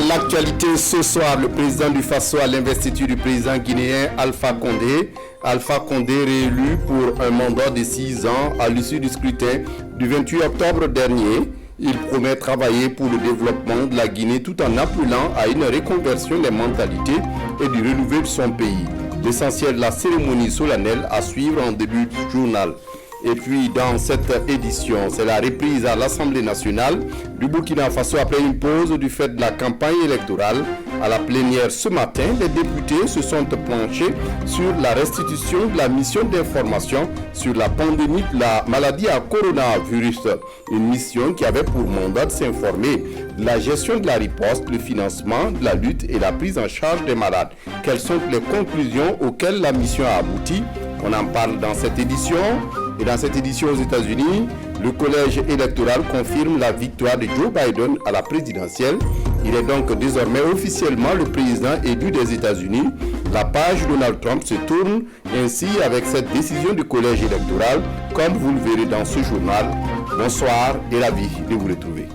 l'actualité ce soir, le président du Faso à l'investiture du président guinéen Alpha Condé. Alpha Condé réélu pour un mandat de 6 ans à l'issue du scrutin du 28 octobre dernier. Il promet travailler pour le développement de la Guinée tout en appelant à une reconversion des mentalités et du renouveau de son pays. L'essentiel de la cérémonie solennelle à suivre en début du journal. Et puis dans cette édition, c'est la reprise à l'Assemblée nationale du Burkina Faso après une pause du fait de la campagne électorale. À la plénière ce matin, les députés se sont penchés sur la restitution de la mission d'information sur la pandémie de la maladie à coronavirus. Une mission qui avait pour mandat de s'informer de la gestion de la riposte, le financement de la lutte et la prise en charge des malades. Quelles sont les conclusions auxquelles la mission a abouti? On en parle dans cette édition. Et dans cette édition aux États-Unis, le collège électoral confirme la victoire de Joe Biden à la présidentielle. Il est donc désormais officiellement le président élu des États-Unis. La page Donald Trump se tourne ainsi avec cette décision du collège électoral, comme vous le verrez dans ce journal. Bonsoir et ravi de vous retrouver.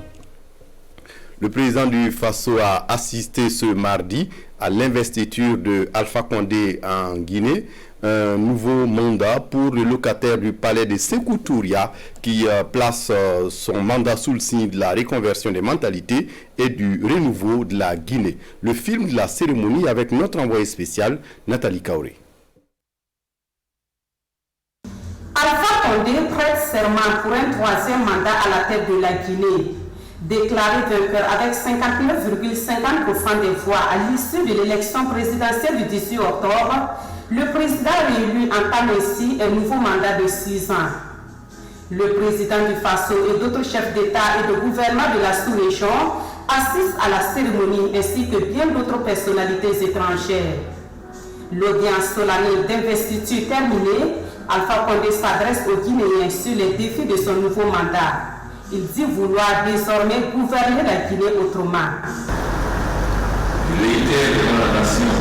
Le président du Faso a assisté ce mardi à l'investiture de Alpha Condé en Guinée. Un nouveau mandat pour le locataire du palais de Sékou Touria qui place son mandat sous le signe de la reconversion des mentalités et du renouveau de la Guinée. Le film de la cérémonie avec notre envoyé spécial, Nathalie Kaoré. Alpha Condé prête serment pour un troisième mandat à la tête de la Guinée. Déclaré vainqueur avec 59,50% des voix à l'issue de l'élection présidentielle du 18 octobre, le président réélu entame ainsi un nouveau mandat de 6 ans. Le président du Faso et d'autres chefs d'État et de gouvernement de la sous-région assistent à la cérémonie ainsi que bien d'autres personnalités étrangères. L'audience solennelle d'investiture terminée, Alpha Condé s'adresse aux Guinéens sur les défis de son nouveau mandat. Il dit vouloir désormais gouverner la Guinée autrement. Je réitère devant la nation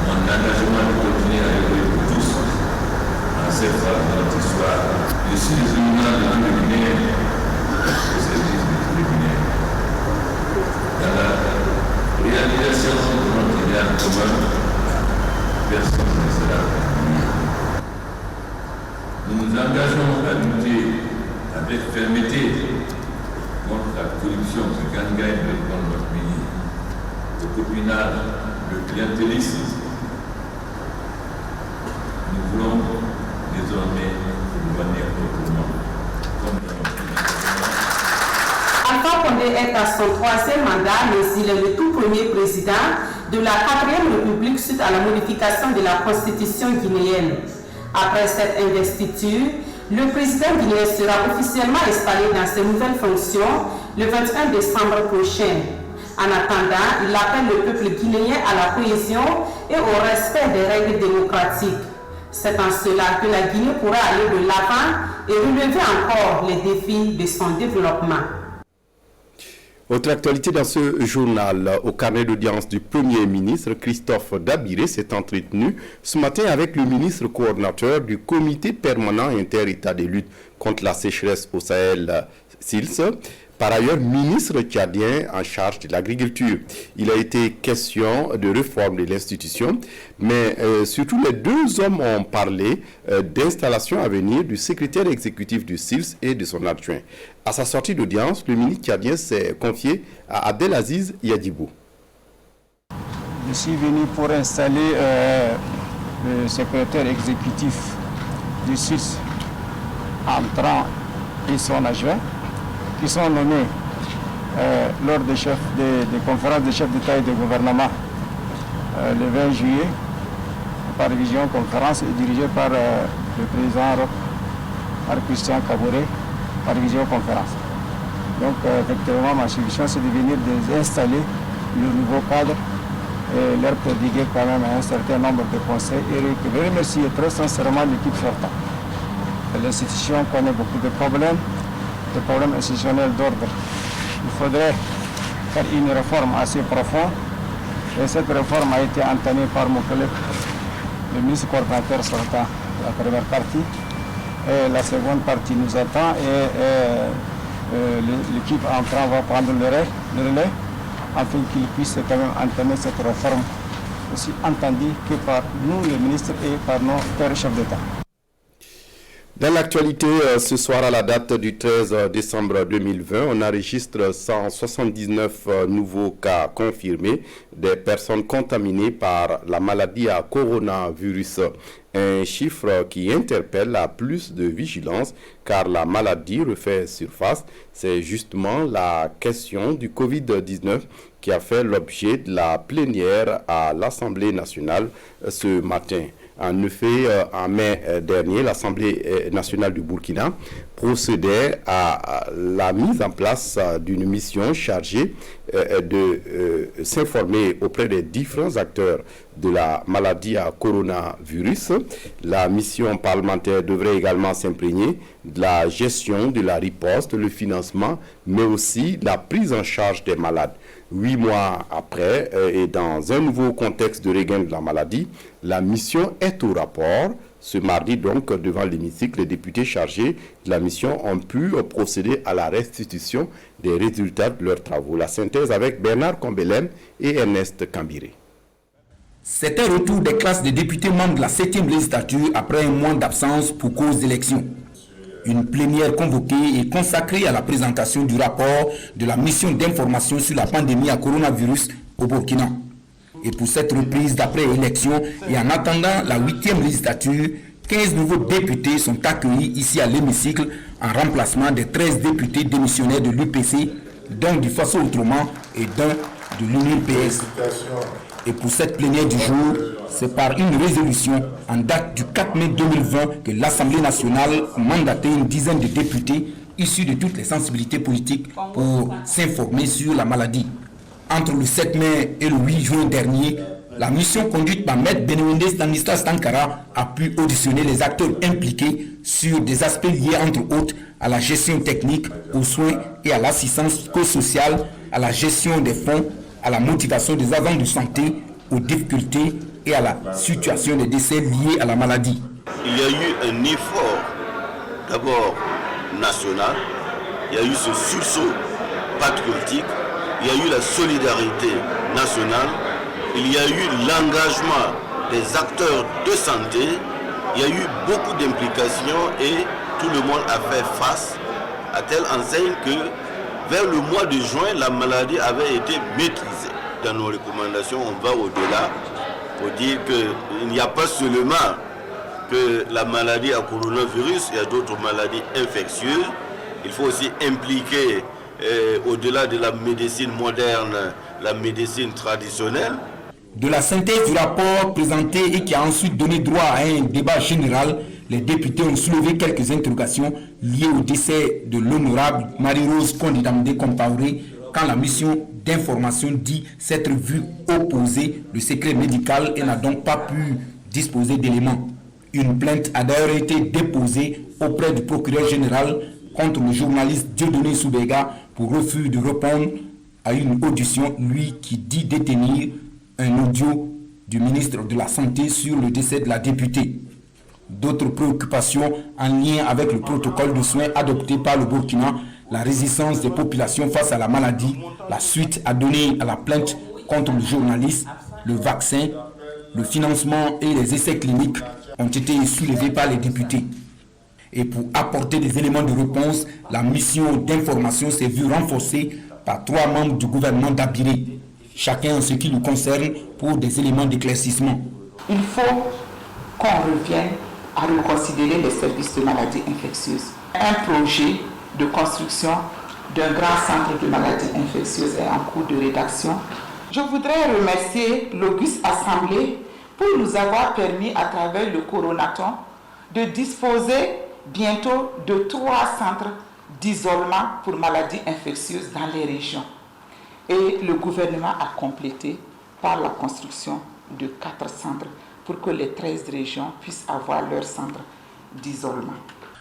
mon engagement de continuer à œuvrer pour tous en cette phase de notre histoire. Je suis le tribunal de tous les Guinéens, au service de tous les Guinéens. Dans la réalisation de notre idéal commun, personne ne sera oublié. Nous nous engageons à lutter avec fermeté contre la corruption qui gangrène notre pays, le copinage, le clientélisme. Nous voulons désormais gouverner autrement. Alpha Condé est à son troisième mandat, mais il est le tout premier président de la 4e République suite à la modification de la Constitution guinéenne. Après cette investiture, le président guinéen sera officiellement installé dans ses nouvelles fonctions le 21 décembre prochain. En attendant, il appelle le peuple guinéen à la cohésion et au respect des règles démocratiques. C'est en cela que la Guinée pourra aller de l'avant et relever encore les défis de son développement. Autre actualité dans ce journal, au carnet d'audience du Premier ministre, Christophe Dabiré s'est entretenu ce matin avec le ministre coordinateur du Comité permanent inter-État de lutte contre la sécheresse au Sahel, SILS, par ailleurs ministre tchadien en charge de l'agriculture. Il a été question de réforme de l'institution, mais surtout les deux hommes ont parlé d'installation à venir du secrétaire exécutif du SILS et de son adjoint. À sa sortie d'audience, le ministre tchadien s'est confié à Abdelaziz Yadibou. Je suis venu pour installer le secrétaire exécutif du SILS entrant et son adjoint, qui sont nommés lors des conférences des chefs d'État et de gouvernement le 20 juillet par visioconférence et dirigée par le président par Christian Kaboré par visioconférence. Donc effectivement ma solution c'est de venir installer le nouveau cadre et leur prodiguer quand même un certain nombre de conseils et je remercie très sincèrement l'équipe sortante. L'institution connaît beaucoup de problèmes institutionnels d'ordre. Il faudrait faire une réforme assez profonde et cette réforme a été entamée par mon collègue, le ministre coordinateur sortant, la première partie. Et la seconde partie nous attend et l'équipe entrant va prendre le relais afin qu'il puisse quand même entamer cette réforme aussi entendue que par nous, les ministres, et par nos pères chefs d'État. Dans l'actualité, ce soir à la date du 13 décembre 2020, on enregistre 179 nouveaux cas confirmés des personnes contaminées par la maladie à coronavirus. Un chiffre qui interpelle à plus de vigilance car la maladie refait surface. C'est justement la question du Covid-19 qui a fait l'objet de la plénière à l'Assemblée nationale ce matin. En effet, en mai dernier, l'Assemblée nationale du Burkina procédait à la mise en place d'une mission chargée de s'informer auprès des différents acteurs de la maladie à coronavirus. La mission parlementaire devrait également s'imprégner de la gestion de la riposte, le financement, mais aussi la prise en charge des malades. 8 mois après, et dans un nouveau contexte de regain de la maladie, la mission est au rapport. Ce mardi, donc, devant l'hémicycle, les députés chargés de la mission ont pu procéder à la restitution des résultats de leurs travaux. La synthèse avec Bernard Combelem et Ernest Cambiré. C'est un retour des classes des députés membres de la 7e législature après un mois d'absence pour cause d'élection. Une plénière convoquée et consacrée à la présentation du rapport de la mission d'information sur la pandémie à coronavirus au Burkina. Et pour cette reprise d'après-élection et en attendant la 8e législature, 15 nouveaux députés sont accueillis ici à l'hémicycle en remplacement des 13 députés démissionnaires de l'UPC, d'un du Faso Autrement et d'un de l'UNIPS. Et pour cette plénière du jour, c'est par une résolution en date du 4 mai 2020 que l'Assemblée nationale a mandaté une dizaine de députés issus de toutes les sensibilités politiques pour s'informer sur la maladie. Entre le 7 mai et le 8 juin dernier, la mission conduite par Maître Benewende Stanislas Tankara a pu auditionner les acteurs impliqués sur des aspects liés entre autres à la gestion technique, aux soins et à l'assistance psychosociale, à la gestion des fonds, à la motivation des agents de santé, aux difficultés et à la situation des décès liés à la maladie. Il y a eu un effort d'abord national, il y a eu ce sursaut patriotique, il y a eu la solidarité nationale, il y a eu l'engagement des acteurs de santé, il y a eu beaucoup d'implications et tout le monde a fait face à telle enseigne que vers le mois de juin, la maladie avait été maîtrisée. Dans nos recommandations, on va au-delà pour dire qu'il n'y a pas seulement que la maladie à coronavirus, il y a d'autres maladies infectieuses. Il faut aussi impliquer, au-delà de la médecine moderne, la médecine traditionnelle. De la synthèse du rapport présenté et qui a ensuite donné droit à un débat général, les députés ont soulevé quelques interrogations liées au décès de l'honorable Marie-Rose Kondidamde Compaoré quand la mission d'information dit s'être vue opposer le secret médical et n'a donc pas pu disposer d'éléments. Une plainte a d'ailleurs été déposée auprès du procureur général contre le journaliste Dieudonné Soubega pour refus de répondre à une audition, lui qui dit détenir un audio du ministre de la Santé sur le décès de la députée. D'autres préoccupations en lien avec le protocole de soins adopté par le Burkina, la résistance des populations face à la maladie, la suite à donner à la plainte contre le journaliste, le vaccin, le financement et les essais cliniques ont été soulevés par les députés. Et pour apporter des éléments de réponse, la mission d'information s'est vue renforcée par 3 membres du gouvernement d'Abiré, chacun en ce qui nous concerne pour des éléments d'éclaircissement. Il faut qu'on revienne à reconsidérer les services de maladies infectieuses. Un projet de construction d'un grand centre de maladies infectieuses est en cours de rédaction. Je voudrais remercier l'auguste Assemblée pour nous avoir permis, à travers le coronaton, de disposer bientôt de 3 centres d'isolement pour maladies infectieuses dans les régions. Et le gouvernement a complété par la construction de 4 centres pour que les 13 régions puissent avoir leur centre d'isolement.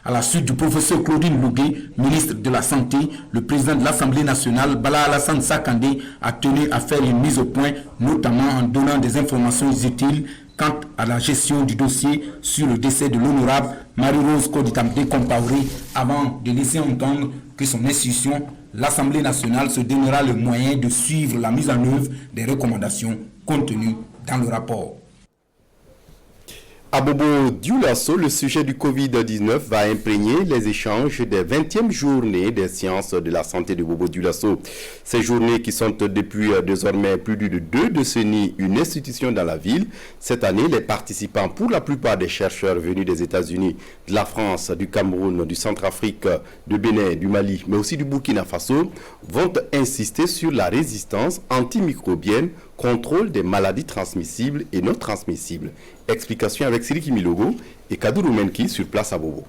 À la suite du professeur Claudine Lougué, ministre de la Santé, le président de l'Assemblée nationale, Bala Alassane Sakandé, a tenu à faire une mise au point, notamment en donnant des informations utiles quant à la gestion du dossier sur le décès de l'honorable Marie-Rose Koditamte Compaoré avant de laisser entendre que son institution, l'Assemblée nationale, se donnera le moyen de suivre la mise en œuvre des recommandations contenues dans le rapport. À Bobo Dioulasso, le sujet du Covid-19 va imprégner les échanges des 20e journées des sciences de la santé de Bobo Dioulasso. Ces journées qui sont depuis désormais plus de 2 décennies une institution dans la ville. Cette année, les participants, pour la plupart des chercheurs venus des États-Unis, de la France, du Cameroun, du Centrafrique, du Bénin, du Mali, mais aussi du Burkina Faso, vont insister sur la résistance antimicrobienne, contrôle des maladies transmissibles et non transmissibles. Explication avec Siriki Milogo et Kadourou Menki sur place à Bobo.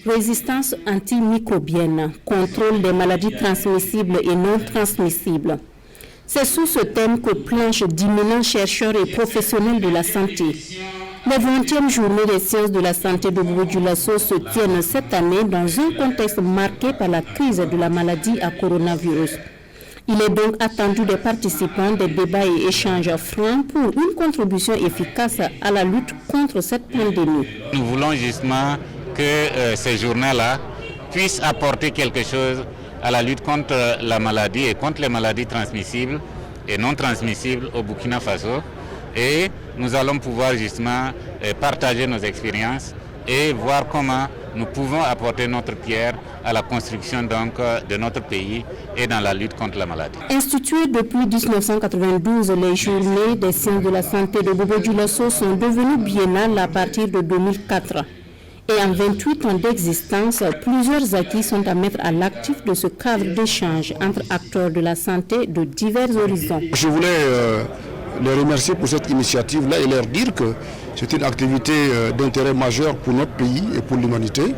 Résistance antimicrobienne, contrôle des maladies transmissibles et non transmissibles. C'est sous ce thème que planchent d'éminents chercheurs et professionnels de la santé. Les 20e journées des sciences de la santé de Bobo Dioulasso se tiennent cette année dans un contexte marqué par la crise de la maladie à coronavirus. Il est donc attendu des participants des débats et échanges francs pour une contribution efficace à la lutte contre cette pandémie. Nous voulons justement que ces journées-là puissent apporter quelque chose à la lutte contre la maladie et contre les maladies transmissibles et non transmissibles au Burkina Faso. Et nous allons pouvoir justement partager nos expériences et voir comment nous pouvons apporter notre pierre à la construction donc de notre pays et dans la lutte contre la maladie. Instituées depuis 1992, les journées des sciences de la santé de Bobo Dioulasso sont devenues biennales à partir de 2004. Et en 28 ans d'existence, plusieurs acquis sont à mettre à l'actif de ce cadre d'échange entre acteurs de la santé de divers horizons. Je voulais les remercier pour cette initiative-là et leur dire que c'est une activité d'intérêt majeur pour notre pays et pour l'humanité.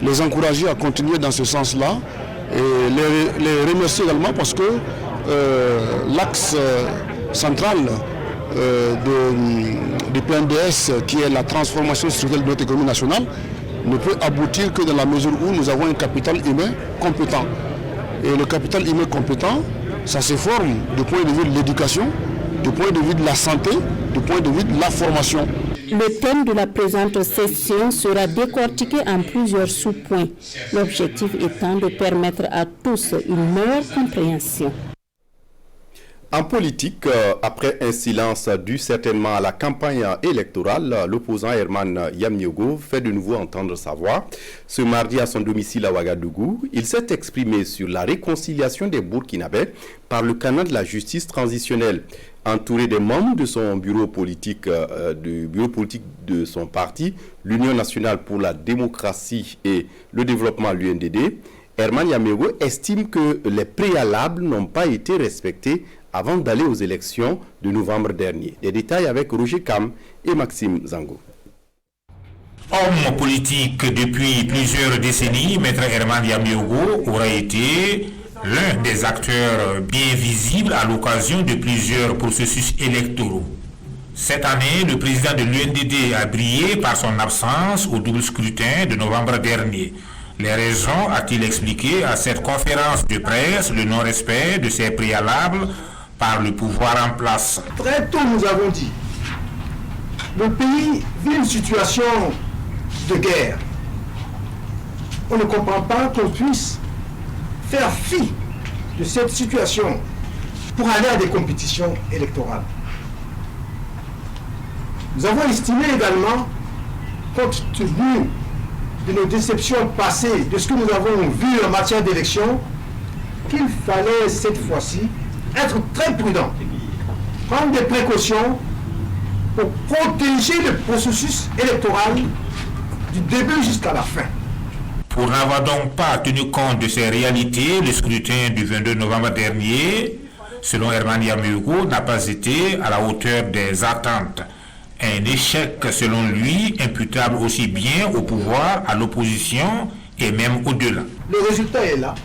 Les encourager à continuer dans ce sens-là et les remercier également parce que l'axe central du plan DS, qui est la transformation structurelle de notre économie nationale, ne peut aboutir que dans la mesure où nous avons un capital humain compétent. Et le capital humain compétent, ça se forme du point de vue de l'éducation, du point de vue de la santé, du point de vue de la formation. Le thème de la présente session sera décortiqué en plusieurs sous-points, l'objectif étant de permettre à tous une meilleure compréhension. En politique, après un silence dû certainement à la campagne électorale, l'opposant Herman Yamniogo fait de nouveau entendre sa voix. Ce mardi, à son domicile à Ouagadougou, il s'est exprimé sur la réconciliation des Burkinabés par le canal de la justice transitionnelle. Entouré des membres de son bureau politique, de son parti, l'Union nationale pour la démocratie et le développement, l'UNDD, Herman Yamniogo estime que les préalables n'ont pas été respectés avant d'aller aux élections de novembre dernier. Des détails avec Roger Kam et Maxime Zango. Homme politique depuis plusieurs décennies, Maître Herman Yamniogo aura été l'un des acteurs bien visibles à l'occasion de plusieurs processus électoraux. Cette année, le président de l'UNDD a brillé par son absence au double scrutin de novembre dernier. Les raisons a-t-il expliqué à cette conférence de presse le non-respect de ces préalables par le pouvoir en place. Très tôt, nous avons dit, le pays vit une situation de guerre. On ne comprend pas qu'on puisse faire fi de cette situation pour aller à des compétitions électorales. Nous avons estimé également, compte tenu de nos déceptions passées, de ce que nous avons vu en matière d'élection, qu'il fallait cette fois-ci être très prudent, prendre des précautions pour protéger le processus électoral du début jusqu'à la fin. Pour n'avoir donc pas tenu compte de ces réalités, le scrutin du 22 novembre dernier, selon Herman Yamniogo, n'a pas été à la hauteur des attentes. Un échec, selon lui, imputable aussi bien au pouvoir, à l'opposition et même au-delà. Le résultat est là.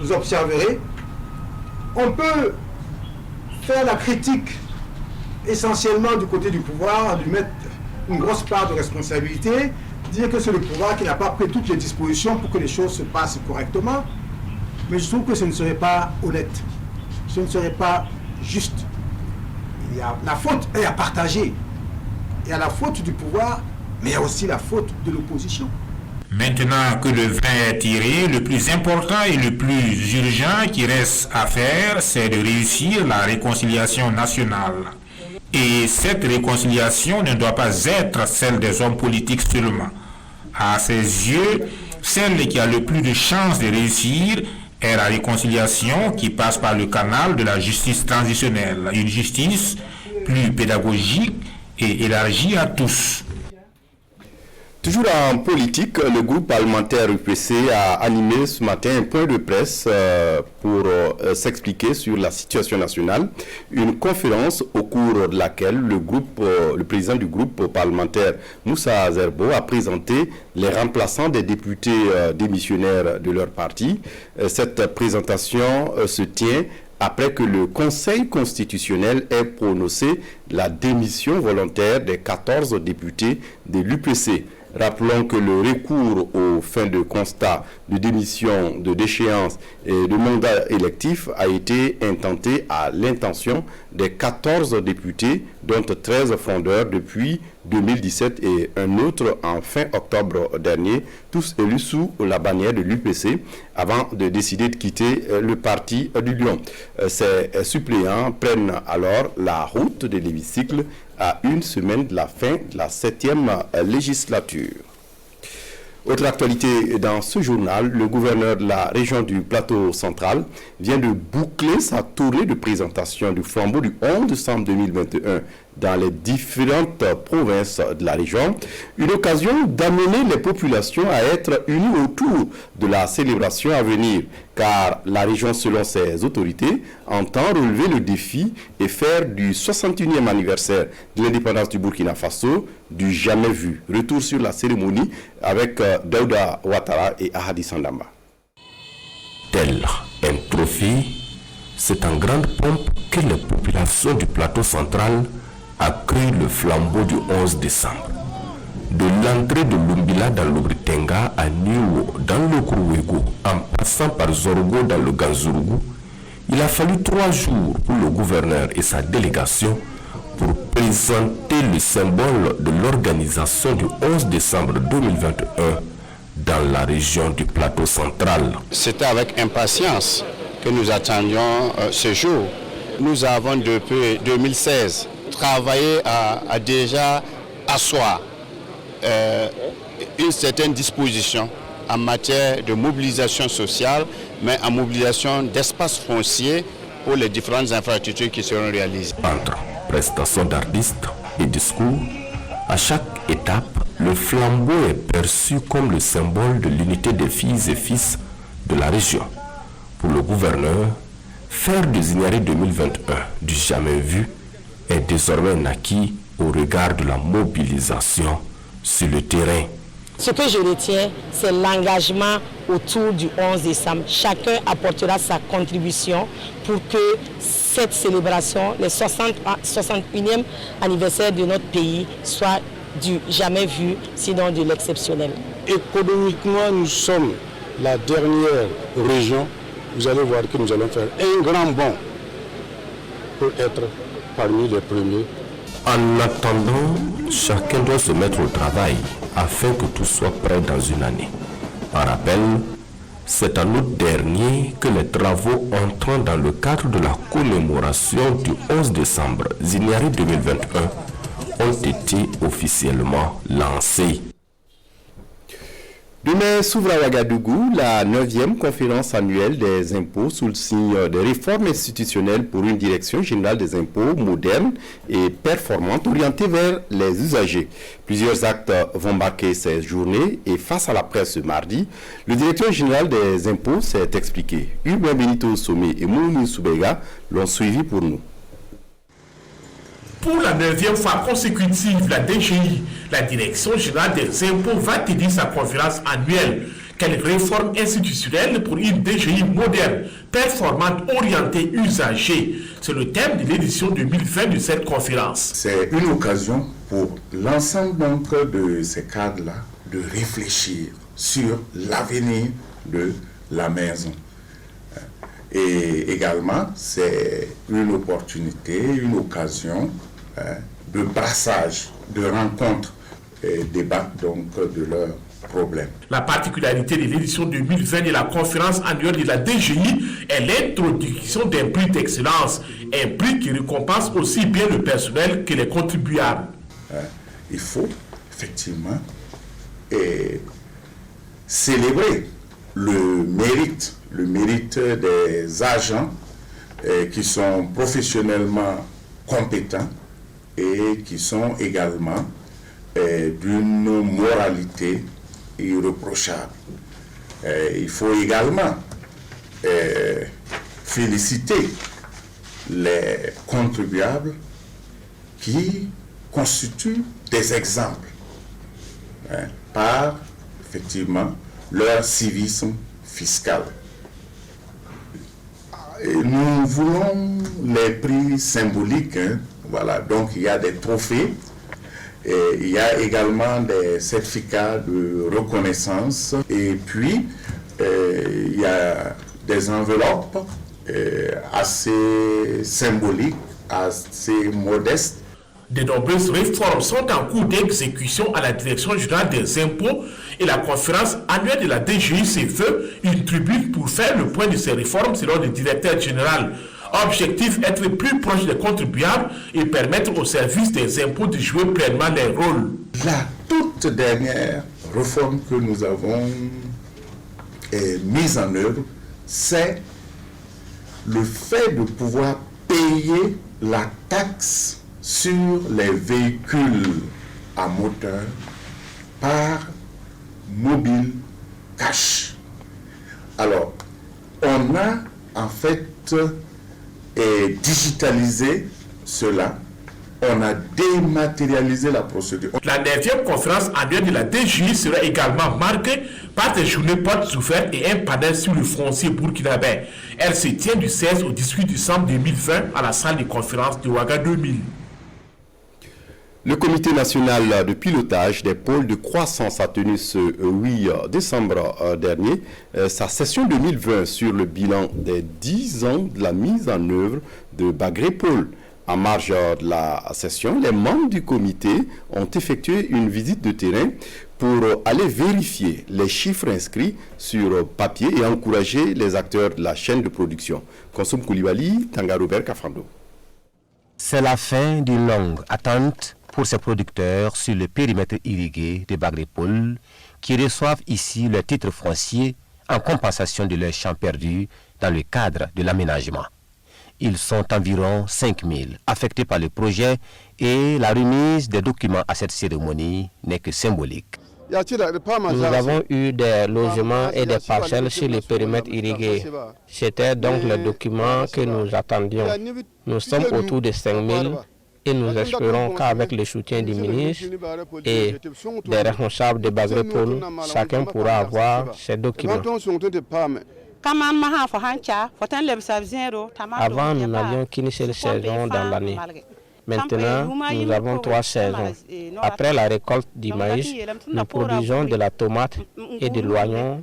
Vous observerez. On peut faire la critique essentiellement du côté du pouvoir, lui mettre une grosse part de responsabilité, dire que c'est le pouvoir qui n'a pas pris toutes les dispositions pour que les choses se passent correctement. Mais je trouve que ce ne serait pas honnête, ce ne serait pas juste. Il la faute est à partager. Il y a la faute du pouvoir, mais il y a aussi la faute de l'opposition. Maintenant que le vin est tiré, le plus important et le plus urgent qui reste à faire, c'est de réussir la réconciliation nationale. Et cette réconciliation ne doit pas être celle des hommes politiques seulement. À ses yeux, celle qui a le plus de chances de réussir est la réconciliation qui passe par le canal de la justice transitionnelle, une justice plus pédagogique et élargie à tous. Toujours en politique, le groupe parlementaire UPC a animé ce matin un point de presse pour s'expliquer sur la situation nationale. Une conférence au cours de laquelle le président du groupe parlementaire Moussa Zerbo a présenté les remplaçants des députés démissionnaires de leur parti. Cette présentation se tient après que le Conseil constitutionnel ait prononcé la démission volontaire des 14 députés de l'UPC. Rappelons que le recours aux fins de constat de démission, de déchéance et de mandat électif a été intenté à l'intention des 14 députés, dont 13 fondeurs depuis 2017 et un autre en fin octobre dernier, tous élus sous la bannière de l'UPC avant de décider de quitter le parti du Lion. Ces suppléants prennent alors la route de l'hémicycle à une semaine de la fin de la 7e législature. Autre actualité dans ce journal, le gouverneur de la région du Plateau central vient de boucler sa tournée de présentation du flambeau du 11 décembre 2021 dans les différentes provinces de la région. Une occasion d'amener les populations à être unies autour de la célébration à venir, car la région, selon ses autorités, entend relever le défi et faire du 61e anniversaire de l'indépendance du Burkina Faso du jamais vu. Retour sur la cérémonie avec Daouda Ouattara et Ahadi Sandamba. Tel un trophée, c'est en grande pompe que les populations du plateau central accueillent le flambeau du 11 décembre. De l'entrée de Lumbila dans le Britenga à Niwo dans le Kourouego, en passant par Zorgo dans le Ganzourou, il a fallu 3 jours pour le gouverneur et sa délégation pour présenter le symbole de l'organisation du 11 décembre 2021 dans la région du plateau central. C'était avec impatience que nous attendions ce jour. Nous avons depuis 2016 travaillé à déjà asseoir une certaine disposition en matière de mobilisation sociale, mais en mobilisation d'espaces fonciers pour les différentes infrastructures qui seront réalisées. Entre prestations d'artistes et discours, à chaque étape, le flambeau est perçu comme le symbole de l'unité des filles et fils de la région. Pour le gouverneur, faire du Zignari 2021 du jamais vu est désormais un acquis au regard de la mobilisation sur le terrain. Ce que je retiens, c'est l'engagement autour du 11 décembre. Chacun apportera sa contribution pour que cette célébration, le 61e anniversaire de notre pays, soit du jamais vu, sinon de l'exceptionnel. Économiquement, nous sommes la dernière région. Vous allez voir que nous allons faire un grand bond pour être parmi les premiers. En attendant, chacun doit se mettre au travail afin que tout soit prêt dans une année. Par rappel, c'est en août dernier que les travaux entrant dans le cadre de la commémoration du 11 décembre Zignari 2021 ont été officiellement lancés. Demain s'ouvre à Ouagadougou la 9e conférence annuelle des impôts sous le signe des réformes institutionnelles pour une direction générale des impôts moderne et performante orientée vers les usagers. Plusieurs actes vont marquer ces journées et face à la presse ce mardi, le directeur général des impôts s'est expliqué. Hubert Benito Somé et Mounou Soubega l'ont suivi pour nous. Pour la 9e fois consécutive, la DGI, la Direction générale des impôts, va tenir sa conférence annuelle. Quelle réforme institutionnelle pour une DGI moderne, performante, orientée, usagée? C'est le thème de l'édition 2020 de cette conférence. C'est une occasion pour l'ensemble d'entre de ces cadres-là de réfléchir sur l'avenir de la maison. Et également, c'est une opportunité, une occasion de brassage, de rencontre et débat donc de leurs problèmes. La particularité de l'édition 2020 de la conférence annuelle de la DGI est l'introduction d'un prix d'excellence, un prix qui récompense aussi bien le personnel que les contribuables. Il faut effectivement célébrer le mérite des agents qui sont professionnellement compétents et qui sont également d'une moralité irréprochable. Il faut également féliciter les contribuables qui constituent des exemples par effectivement leur civisme fiscal. Et nous voulons les prix symboliques, voilà, donc il y a des trophées, et il y a également des certificats de reconnaissance, et puis il y a des enveloppes assez symboliques, assez modestes. De nombreuses réformes sont en cours d'exécution à la Direction générale des impôts et la conférence annuelle de la DGI se veut une tribune pour faire le point de ces réformes selon le directeur général. Objectif, être plus proche des contribuables et permettre aux services des impôts de jouer pleinement leur rôle. La toute dernière réforme que nous avons mise en œuvre, c'est le fait de pouvoir payer la taxe sur les véhicules à moteur par mobile cash. Alors, on a en fait digitalisé cela, on a dématérialisé la procédure. La 9e conférence annuelle de la DGI sera également marquée par des journées portes ouvertes et un panel sur le foncier burkinabé. Elle se tient du 16 au 18 décembre 2020 à la salle de conférence de Ouaga 2000. Le comité national de pilotage des pôles de croissance a tenu ce 8 décembre dernier sa session 2020 sur le bilan des 10 ans de la mise en œuvre de Bagré Pôle. En marge de la session, les membres du comité ont effectué une visite de terrain pour aller vérifier les chiffres inscrits sur papier et encourager les acteurs de la chaîne de production. Konsoum Koulibaly, Tanga Robert Kafando. C'est la fin d'une longue attente pour ces producteurs sur le périmètre irrigué de Bagré Pôle qui reçoivent ici leur titre foncier en compensation de leurs champs perdus dans le cadre de l'aménagement. Ils sont environ 5000 affectés par le projet et la remise des documents à cette cérémonie n'est que symbolique. Nous avons eu des logements et des parcelles sur le périmètre irrigué. C'était donc le document que nous attendions. Nous sommes autour de 5000 et nous espérons qu'avec le soutien du ministre et des responsables de Bagré Pôle, chacun pourra avoir ces documents. Avant, nous n'avions qu'une seule saison dans l'année. Maintenant, nous avons 3 saisons. Après la récolte du maïs, nous produisons de la tomate et de l'oignon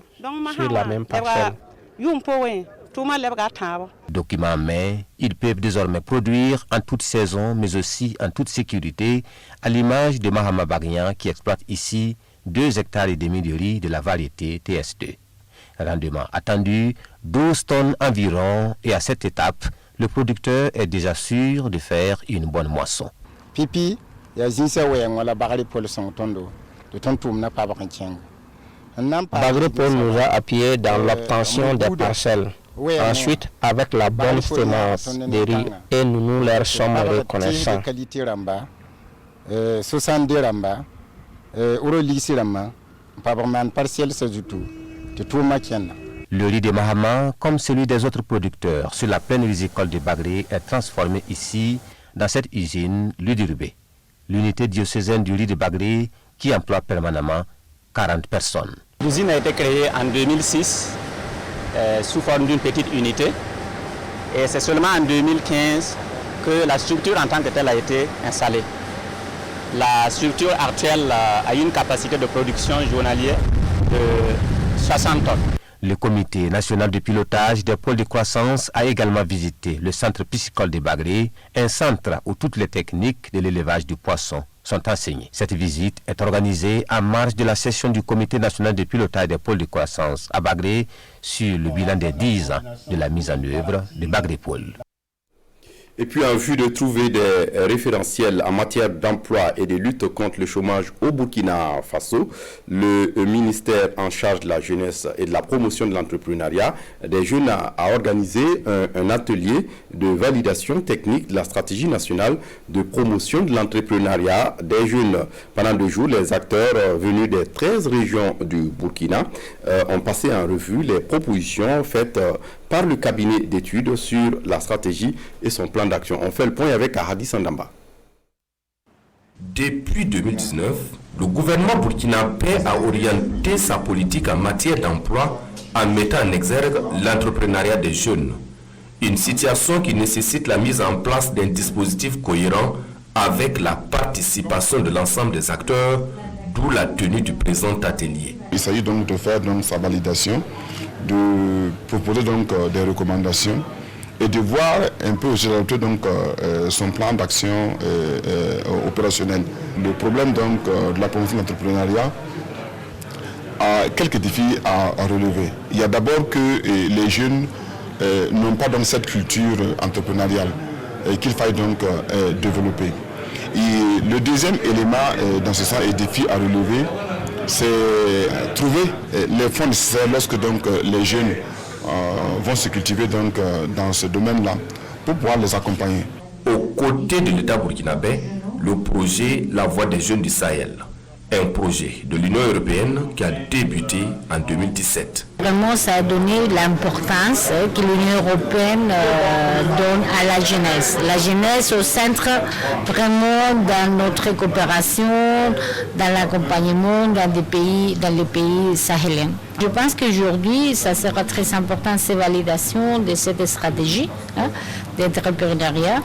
sur la même parcelle. Documents en main, ils peuvent désormais produire en toute saison, mais aussi en toute sécurité, à l'image de Mahama Bagnan qui exploite ici 2,5 hectares de riz de la variété TS2. Rendement attendu, 12 tonnes environ, et à cette étape, le producteur est déjà sûr de faire une bonne moisson. Pipi, Bagré Pôle nous a appuyés dans l'obtention des parcelles. Ensuite, avec la bonne semence de riz, et nous leur sommes reconnaissants. Le riz de Mahama, comme celui des autres producteurs sur la plaine risicole de Bagré, est transformé ici, dans cette usine, l'UDIRUBE, l'unité diocésaine du riz de Bagré, qui emploie permanemment 40 personnes. L'usine a été créée en 2006 sous forme d'une petite unité, et c'est seulement en 2015 que la structure en tant que telle a été installée. La structure actuelle a une capacité de production journalière de 60 tonnes. Le comité national de pilotage des pôles de croissance a également visité le centre piscicole de Bagré, un centre où toutes les techniques de l'élevage du poisson sont enseignées. Cette visite est organisée en marge de la session du comité national de pilotage des pôles de croissance à Bagré sur le bilan des 10 ans de la mise en œuvre de Bagré Pôle. Et puis en vue de trouver des référentiels en matière d'emploi et de lutte contre le chômage au Burkina Faso, le ministère en charge de la jeunesse et de la promotion de l'entrepreneuriat des jeunes a organisé un atelier de validation technique de la stratégie nationale de promotion de l'entrepreneuriat des jeunes. Pendant 2 jours, les acteurs venus des 13 régions du Burkina ont passé en revue les propositions faites par le cabinet d'études sur la stratégie et son plan d'action. On fait le point avec Ahadi Sandamba. Depuis 2019, le gouvernement burkinabé a orienté sa politique en matière d'emploi en mettant en exergue l'entrepreneuriat des jeunes. Une situation qui nécessite la mise en place d'un dispositif cohérent avec la participation de l'ensemble des acteurs, d'où la tenue du présent atelier. Il s'agit donc de faire sa validation, de proposer donc des recommandations et de voir un peu aussi son plan d'action opérationnel. Le problème donc de la promotion de l'entrepreneuriat a quelques défis à relever. Il y a d'abord que les jeunes n'ont pas donc cette culture entrepreneuriale qu'il faille donc développer. Et le deuxième élément dans ce sens et défi à relever, c'est trouver les fonds nécessaires lorsque donc les jeunes vont se cultiver donc dans ce domaine-là pour pouvoir les accompagner. Aux côtés de l'État burkinabé, le projet La Voix des jeunes du Sahel, un projet de l'Union européenne qui a débuté en 2017. Vraiment, ça a donné l'importance que l'Union européenne donne à la jeunesse. La jeunesse au centre, vraiment dans notre coopération, dans l'accompagnement dans les pays sahéliens. Je pense qu'aujourd'hui, ça sera très important, ces validations de cette stratégie d'entrepreneuriat.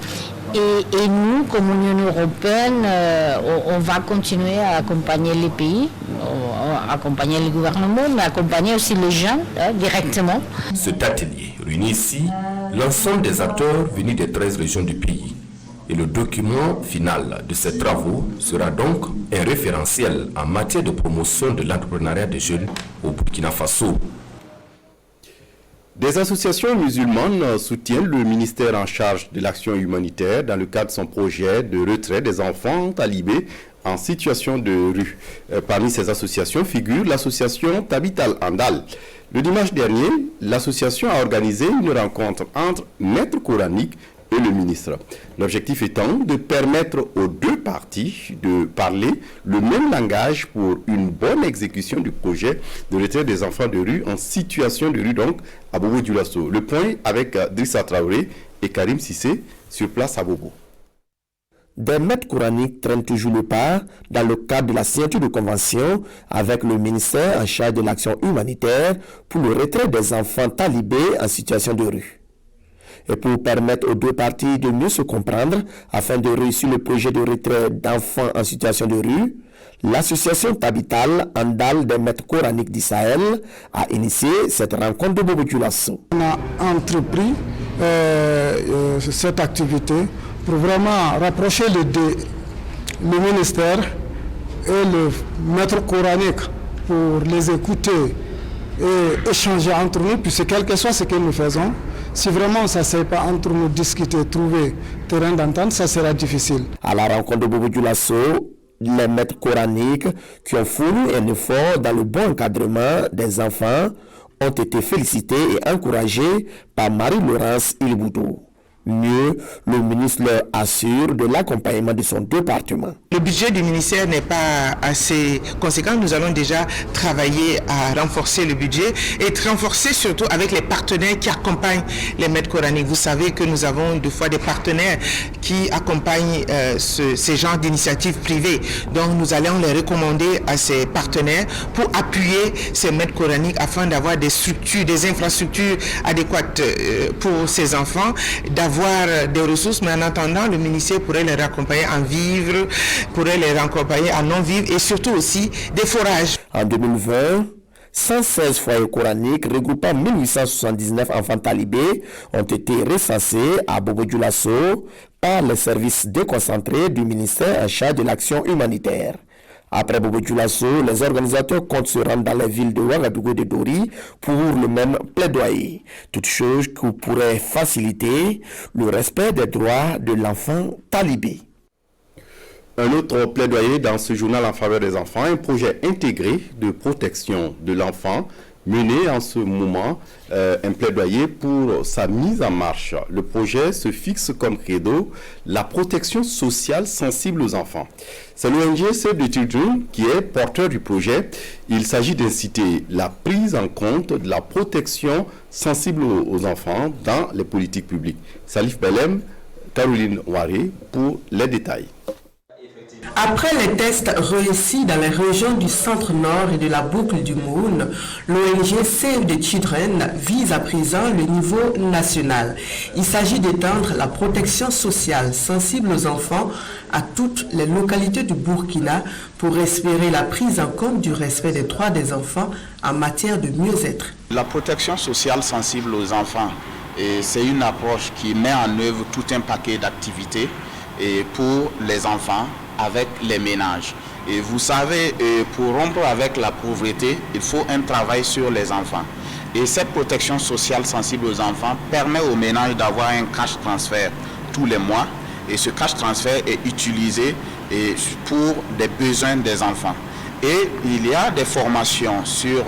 Et nous, comme Union européenne, on va continuer à accompagner les pays, accompagner le gouvernement, mais accompagner aussi les gens directement. Cet atelier réunit ici l'ensemble des acteurs venus des 13 régions du pays. Et le document final de ces travaux sera donc un référentiel en matière de promotion de l'entrepreneuriat des jeunes au Burkina Faso. Des associations musulmanes soutiennent le ministère en charge de l'action humanitaire dans le cadre de son projet de retrait des enfants talibés en situation de rue. Parmi ces associations figure l'association Tabital Andal. Le dimanche dernier, l'association a organisé une rencontre entre maîtres coraniques et le ministre. L'objectif étant de permettre aux 2 parties de parler le même langage pour une bonne exécution du projet de retrait des enfants de rue en situation de rue, donc à Bobo Dioulasso. Le point avec Drissa Traoré et Karim Sissé sur place à Bobo. Des maîtres coraniques traînent toujours le pas dans le cadre de la signature de convention avec le ministère en charge de l'action humanitaire pour le retrait des enfants talibés en situation de rue. Et pour permettre aux 2 parties de mieux se comprendre afin de réussir le projet de retrait d'enfants en situation de rue, l'association Tabital Andal des maîtres coraniques d'Israël a initié cette rencontre de Bobo Dioulasso. On a entrepris cette activité pour vraiment rapprocher le ministère et le maître coranique pour les écouter et échanger entre nous, puisque quel que soit ce que nous faisons, si vraiment ça ne sait pas entre nous discuter, trouver terrain d'entente, ça sera difficile. À la rencontre de Bobo Dioulasso, les maîtres coraniques qui ont fourni un effort dans le bon encadrement des enfants ont été félicités et encouragés par Marie-Laurence Ilboudou. Mieux, le ministre leur assure de l'accompagnement de son département. Le budget du ministère n'est pas assez conséquent. Nous allons déjà travailler à renforcer le budget et renforcer surtout avec les partenaires qui accompagnent les maîtres coraniques. Vous savez que nous avons des fois des partenaires qui accompagnent ces genres d'initiatives privées. Donc nous allons les recommander à ces partenaires pour appuyer ces maîtres coraniques afin d'avoir des structures, des infrastructures adéquates pour ces enfants, d'avoir des ressources, mais en attendant, le ministère pourrait les raccompagner en vivres, pourrait les raccompagner en non-vivres et surtout aussi des forages. En 2020, 116 foyers coraniques regroupant 1879 enfants talibés ont été recensés à Bobo-Dioulasso par les services déconcentrés du ministère en charge de l'action humanitaire. Après Bobo-Dioulasso, les organisateurs comptent se rendre dans les villes de Ouagadougou et de Dori pour le même plaidoyer. Toute chose qui pourrait faciliter le respect des droits de l'enfant talibé. Un autre plaidoyer dans ce journal en faveur des enfants, un projet intégré de protection de l'enfant mené en ce moment, un plaidoyer pour sa mise en marche. Le projet se fixe comme credo la protection sociale sensible aux enfants. C'est l'ONG Save the Children qui est porteur du projet. Il s'agit d'inciter la prise en compte de la protection sensible aux enfants dans les politiques publiques. Salif Belem, Caroline Ouaré pour les détails. Après les tests réussis dans les régions du centre-nord et de la boucle du Moun, l'ONG Save the Children vise à présent le niveau national. Il s'agit d'étendre la protection sociale sensible aux enfants à toutes les localités du Burkina pour espérer la prise en compte du respect des droits des enfants en matière de mieux-être. La protection sociale sensible aux enfants, c'est une approche qui met en œuvre tout un paquet d'activités pour les enfants avec les ménages. Et vous savez, pour rompre avec la pauvreté, il faut un travail sur les enfants. Et cette protection sociale sensible aux enfants permet aux ménages d'avoir un cash transfert tous les mois. Et ce cash transfert est utilisé pour des besoins des enfants. Et il y a des formations sur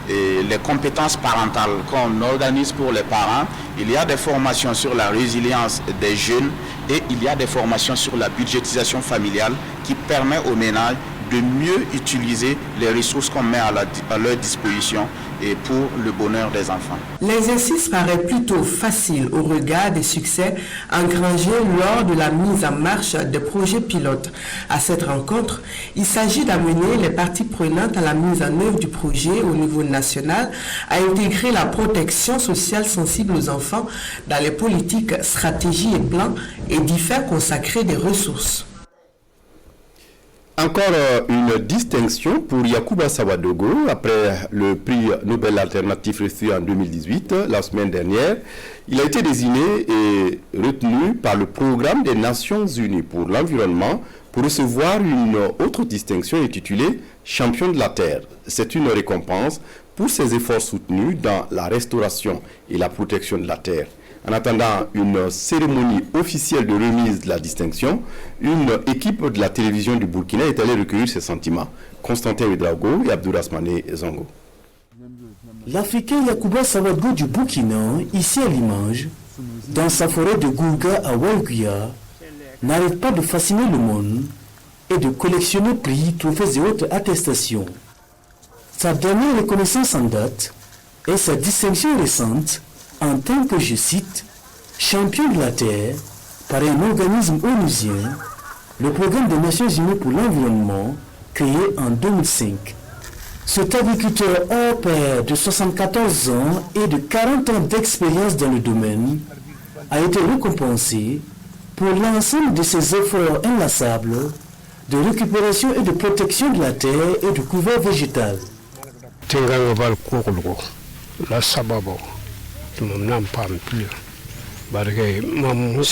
les compétences parentales qu'on organise pour les parents. Il y a des formations sur la résilience des jeunes et il y a des formations sur la budgétisation familiale qui permet aux ménages de mieux utiliser les ressources qu'on met à leur disposition et pour le bonheur des enfants. L'exercice paraît plutôt facile au regard des succès engrangés lors de la mise en marche des projets pilotes. À cette rencontre, il s'agit d'amener les parties prenantes à la mise en œuvre du projet au niveau national à intégrer la protection sociale sensible aux enfants dans les politiques, stratégies et plans et d'y faire consacrer des ressources. Encore une distinction pour Yacouba Sawadogo après le prix Nobel alternatif reçu en 2018, la semaine dernière. Il a été désigné et retenu par le programme des Nations Unies pour l'environnement pour recevoir une autre distinction intitulée Champion de la Terre. C'est une récompense pour ses efforts soutenus dans la restauration et la protection de la Terre. En attendant une cérémonie officielle de remise de la distinction, une équipe de la télévision du Burkina est allée recueillir ses sentiments. Constantin Ouedraogo et Abdourahmane Zongo. L'Africain Yacouba Sawadogo du Burkina, ici à Limoges, dans sa forêt de Gourga à Ouaguia, n'arrête pas de fasciner le monde et de collectionner prix, trophées et autres attestations. Sa dernière reconnaissance en date est sa distinction récente en tant que, je cite, champion de la Terre par un organisme onusien, le programme des Nations Unies pour l'environnement, créé en 2005. Cet agriculteur hors pair de 74 ans et de 40 ans d'expérience dans le domaine a été récompensé pour l'ensemble de ses efforts inlassables de récupération et de protection de la terre et du couvert végétal. Ce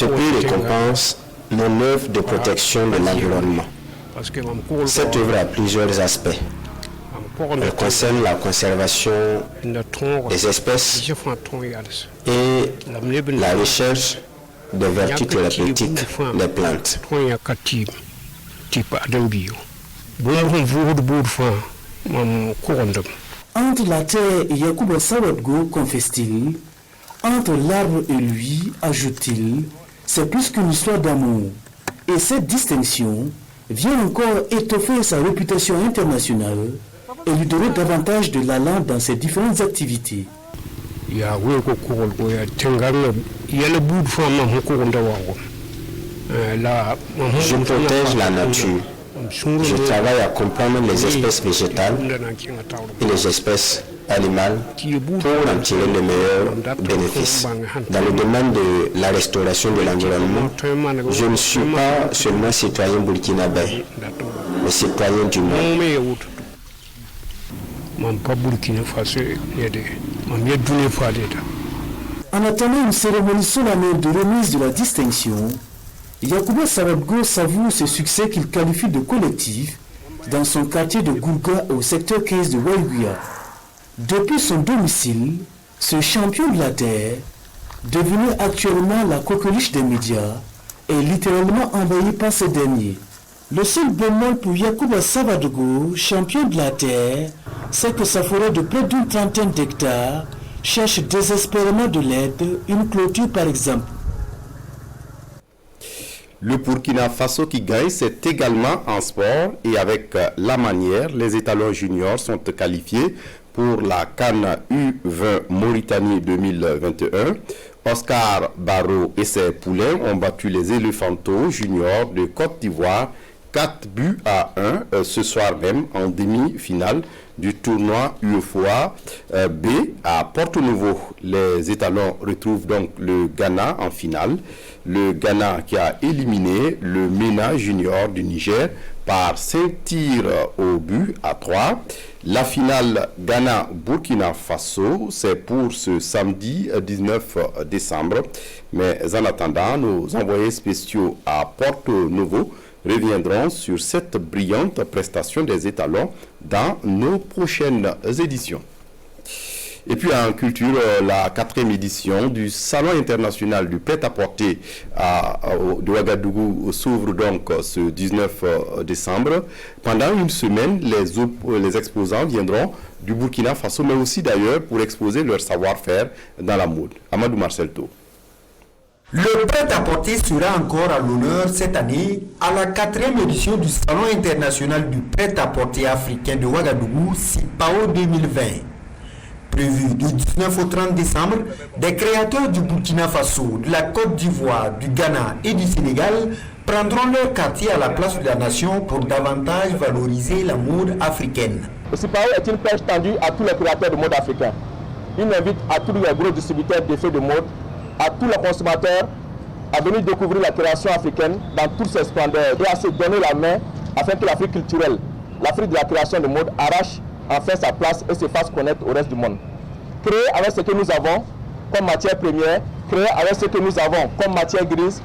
prix récompense mon œuvre de protection de l'environnement. Cette œuvre a plusieurs aspects. Elle concerne la conservation des espèces et la recherche des vertus thérapeutiques des plantes. Entre la terre et Yacouba Sawadogo, confesse-t-il, entre l'arbre et lui, ajoute-t-il, c'est plus qu'une histoire d'amour. Et cette distinction vient encore étoffer sa réputation internationale et lui donner davantage de l'allant dans ses différentes activités. Je protège la nature. Je travaille à comprendre les espèces végétales et les espèces animales pour en tirer le meilleur bénéfice. Dans le domaine de la restauration de l'environnement, je ne suis pas seulement citoyen burkinabé, mais citoyen du monde. En attendant une cérémonie solennelle de remise de la distinction, Yacouba Sawadgo savoure ce succès qu'il qualifie de collectif dans son quartier de Gourga au secteur 15 de Waïguya. Depuis son domicile, ce champion de la terre, devenu actuellement la coqueluche des médias, est littéralement envahi par ces derniers. Le seul bémol pour Yacouba Sawadgo, champion de la terre, c'est que sa forêt de près d'une trentaine d'hectares cherche désespérément de l'aide, une clôture par exemple. Le Burkina Faso qui gagne, c'est également en sport et avec la manière, les étalons juniors sont qualifiés pour la CAN U20 Mauritanie 2021. Oscar Barrault et ses poulains ont battu les éléphantaux juniors de Côte d'Ivoire 4-1 ce soir même en demi-finale du tournoi UEFOA B à Porto-Novo. Les étalons retrouvent donc le Ghana en finale. Le Ghana qui a éliminé le MENA junior du Niger par 5 tirs au but à 3. La finale Ghana-Burkina Faso, c'est pour ce samedi 19 décembre. Mais en attendant, nos envoyés spéciaux à Porto-Novo reviendront sur cette brillante prestation des étalons dans nos prochaines éditions. Et puis en culture, la 4e édition du Salon international du prêt-à-porter de Ouagadougou s'ouvre donc ce 19 décembre. Pendant une semaine, les exposants viendront du Burkina Faso, mais aussi d'ailleurs pour exposer leur savoir-faire dans la mode. Amadou Marcelto. Le prêt-à-porter sera encore à l'honneur cette année à la 4e édition du Salon international du prêt-à-porter africain de Ouagadougou, SIPAO 2020. Prévu du 19 au 30 décembre, des créateurs du Burkina Faso, de la Côte d'Ivoire, du Ghana et du Sénégal prendront leur quartier à la place de la nation pour davantage valoriser la mode africaine. Le SIPAO est une perche tendue à tous les créateurs de mode africains. Il invite à tous les gros distributeurs d'effets de mode, à tous les consommateurs à venir découvrir la création africaine dans toutes ses splendeurs et à se donner la main afin que l'Afrique culturelle, l'Afrique de la création de mode, arrache enfin sa place et se fasse connaître au reste du monde. Créer avec ce que nous avons comme matière première, créer avec ce que nous avons comme matière grise,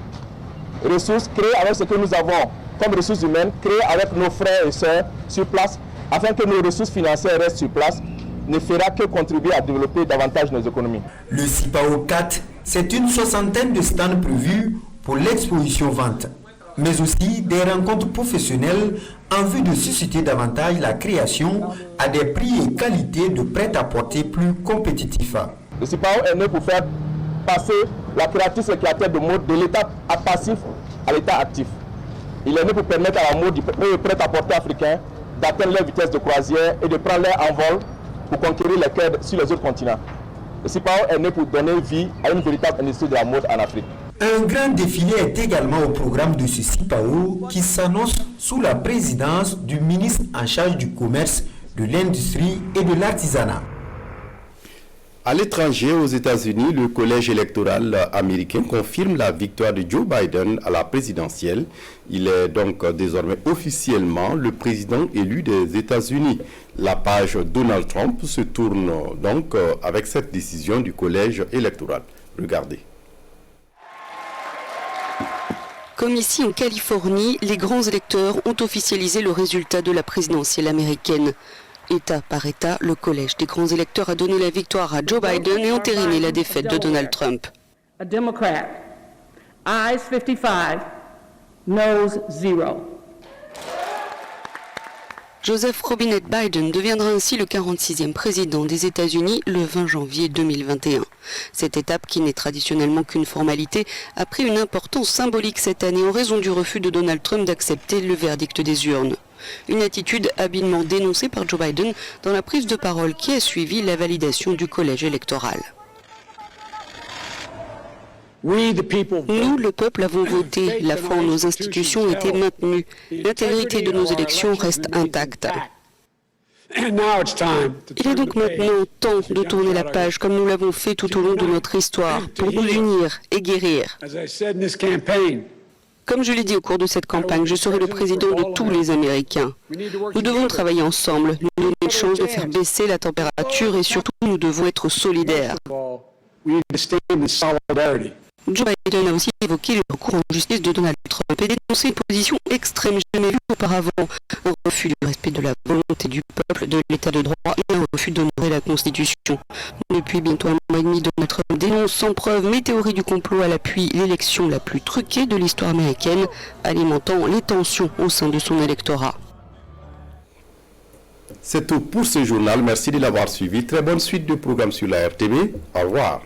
ressources, créer avec ce que nous avons comme ressources humaines, créer avec nos frères et sœurs sur place afin que nos ressources financières restent sur place, ne fera que contribuer à développer davantage nos économies. Le SIPAO 4, c'est une soixantaine de stands prévus pour l'exposition vente, mais aussi des rencontres professionnelles en vue de susciter davantage la création à des prix et qualités de prêt-à-porter plus compétitifs. Le SIPAO est né pour faire passer la créatrice et créateur de mode de l'état passif à l'état actif. Il est né pour permettre à la mode du prêt-à-porter africain d'atteindre leur vitesse de croisière et de prendre leur envol pour conquérir les cœurs sur les autres continents. Le SIPAO est né pour donner vie à une véritable industrie de la mode en Afrique. Un grand défilé est également au programme de ce SIPAO qui s'annonce sous la présidence du ministre en charge du commerce, de l'industrie et de l'artisanat. À l'étranger, aux États-Unis, le collège électoral américain confirme la victoire de Joe Biden à la présidentielle. Il est donc désormais officiellement le président élu des États-Unis. La page Donald Trump se tourne donc avec cette décision du collège électoral. Regardez. Comme ici en Californie, les grands électeurs ont officialisé le résultat de la présidentielle américaine. État par État, le collège des grands électeurs a donné la victoire à Joe Biden et entériné la défaite de Donald Trump. A Democrat, ayes 55, noes 0. Joseph Robinette Biden deviendra ainsi le 46e président des États-Unis le 20 janvier 2021. Cette étape, qui n'est traditionnellement qu'une formalité, a pris une importance symbolique cette année en raison du refus de Donald Trump d'accepter le verdict des urnes. Une attitude habilement dénoncée par Joe Biden dans la prise de parole qui a suivi la validation du collège électoral. Nous, le peuple, avons voté. La foi en nos institutions a été maintenue. L'intégrité de nos élections reste intacte. Il est donc maintenant temps de tourner la page comme nous l'avons fait tout au long de notre histoire pour nous unir et guérir. Comme je l'ai dit au cours de cette campagne, je serai le président de tous les Américains. Nous devons travailler ensemble, nous donner une chance de faire baisser la température et surtout nous devons être solidaires. Joe Biden a aussi évoqué le recours en justice de Donald Trump et dénoncé une position extrême jamais vue auparavant, un refus du respect de la volonté du peuple, de l'état de droit et un refus d'honorer la Constitution. Depuis bientôt un mois et demi, Donald Trump dénonce sans preuve mes théories du complot à l'appui l'élection la plus truquée de l'histoire américaine, alimentant les tensions au sein de son électorat. C'est tout pour ce journal. Merci de l'avoir suivi. Très bonne suite de programmes sur la RTB. Au revoir.